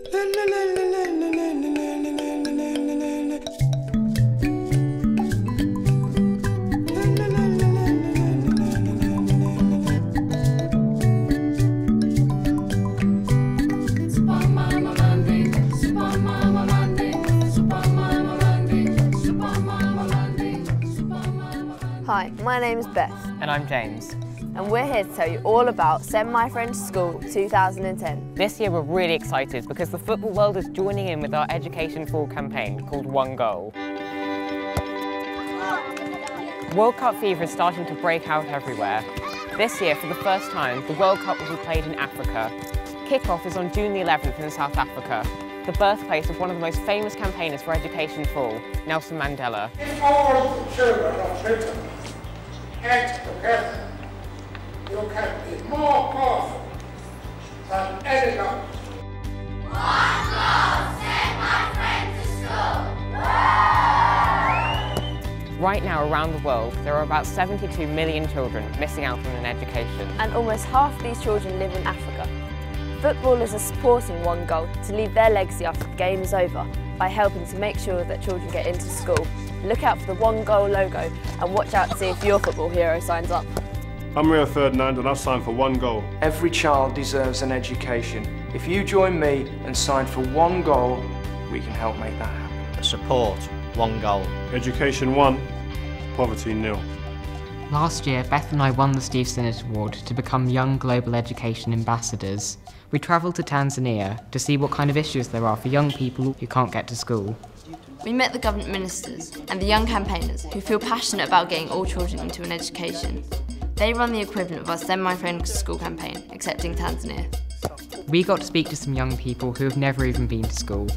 Hi, my name is Beth. And I'm James. And we're here to tell you all about Send My Friend to School 2010. This year we're really excited because the football world is joining in with our Education for All campaign called One Goal. World Cup fever is starting to break out everywhere. This year, for the first time, the World Cup will be played in Africa. Kick-off is on June the 11th in South Africa, the birthplace of one of the most famous campaigners for Education for All, Nelson Mandela. If all the children of Britain act together, you can be more powerful than any government. One goal, send my friend to school. Right now, around the world, there are about 72 million children missing out on an education. And almost half of these children live in Africa. Footballers are supporting One Goal to leave their legacy after the game is over by helping to make sure that children get into school. Look out for the One Goal logo and watch out to see if your football hero signs up. I'm Ferdinand and I've signed for One Goal. Every child deserves an education. If you join me and sign for One Goal, we can help make that happen. Support One Goal. Education 1, poverty 0. Last year, Beth and I won the Steve Sinnott Award to become Young Global Education Ambassadors. We travelled to Tanzania to see what kind of issues there are for young people who can't get to school. We met the government ministers and the young campaigners who feel passionate about getting all children into an education. They run the equivalent of our Send My Friend to School campaign, except in Tanzania. We got to speak to some young people who have never even been to school.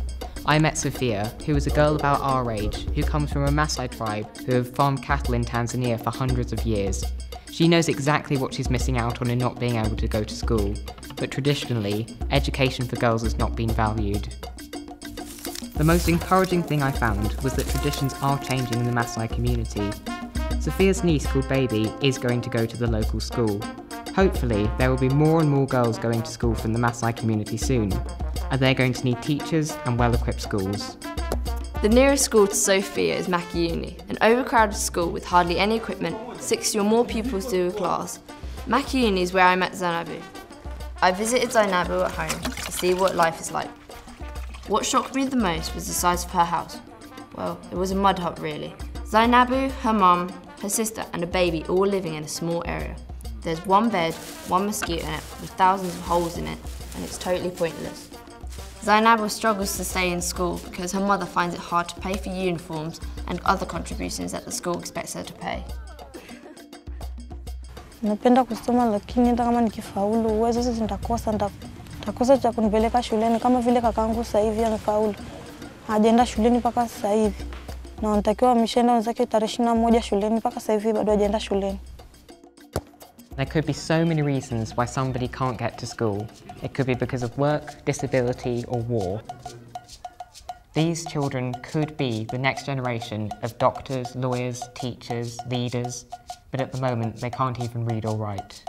I met Sophia, who is a girl about our age, who comes from a Maasai tribe who have farmed cattle in Tanzania for hundreds of years. She knows exactly what she's missing out on in not being able to go to school, but traditionally, education for girls has not been valued. The most encouraging thing I found was that traditions are changing in the Maasai community. Sophia's niece, called Baby, is going to go to the local school. Hopefully, there will be more and more girls going to school from the Maasai community soon, and they're going to need teachers and well-equipped schools. The nearest school to Sophia is Makuyuni, an overcrowded school with hardly any equipment, 60 or more pupils to a class. Makuyuni is where I met Zainabu. I visited Zainabu at home to see what life is like. What shocked me the most was the size of her house. Well, it was a mud hut really. Zainabu, her mum, her sister and a baby all living in a small area. There's one bed, one mosquito net with thousands of holes in it, and it's totally pointless. Zainabu struggles to stay in school because her mother finds it hard to pay for uniforms and other contributions that the school expects her to pay. Napenda kusoma lakini hata kama nikifaulu uwezo sisi nitakosa cha kunipeleka shuleni kama vile kakangu sasa hivi amefaulu. Hajaenda shuleni mpaka sasa hivi. Na anatakiwa ameshaenda wenzake tarehe 21 shuleni mpaka sasa hivi bado hajaenda shuleni. There could be so many reasons why somebody can't get to school. It could be because of work, disability or war. These children could be the next generation of doctors, lawyers, teachers, leaders, but at the moment they can't even read or write.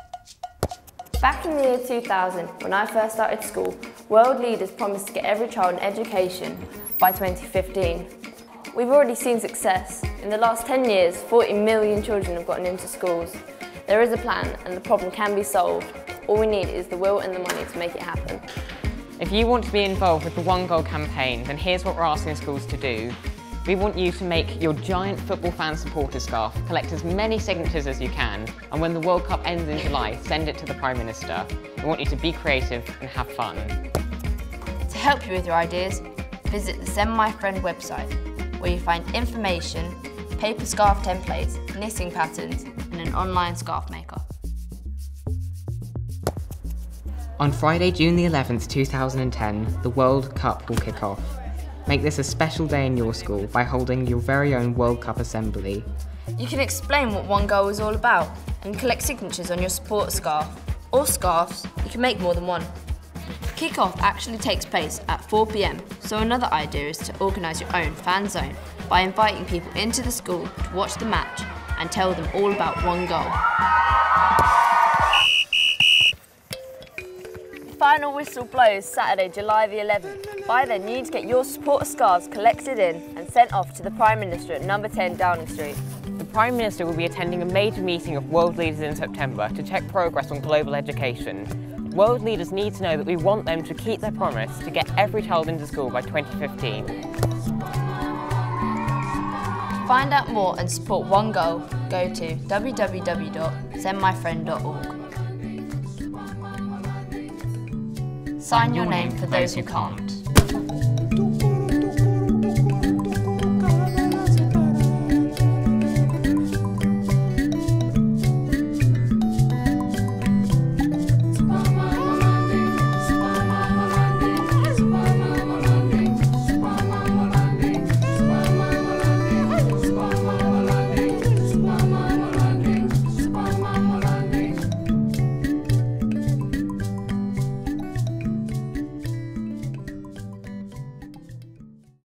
Back in the year 2000, when I first started school, world leaders promised to get every child an education by 2015. We've already seen success. In the last 10 years, 40 million children have gotten into schools. There is a plan and the problem can be solved. All we need is the will and the money to make it happen. If you want to be involved with the One Goal campaign, then here's what we're asking schools to do. We want you to make your giant football fan supporter scarf, collect as many signatures as you can, and when the World Cup ends in July, send it to the Prime Minister. We want you to be creative and have fun. To help you with your ideas, visit the Send My Friend website, where you find information, paper scarf templates, knitting patterns, and an online scarf maker. On Friday, June the 11th, 2010, the World Cup will kick off. Make this a special day in your school by holding your very own World Cup assembly. You can explain what One Goal is all about and collect signatures on your support scarf or scarves. You can make more than one. Kick-off actually takes place at 4 p.m, so another idea is to organise your own fan zone by inviting people into the school to watch the match and tell them all about One Goal. final whistle blows Saturday, July the 11th. By then, you need to get your supporter scarves collected in and sent off to the Prime Minister at number 10 Downing Street. The Prime Minister will be attending a major meeting of world leaders in September to check progress on global education. World leaders need to know that we want them to keep their promise to get every child into school by 2015. To find out more and support One Goal, go to www.sendmyfriend.org. Sign your name for those who can't.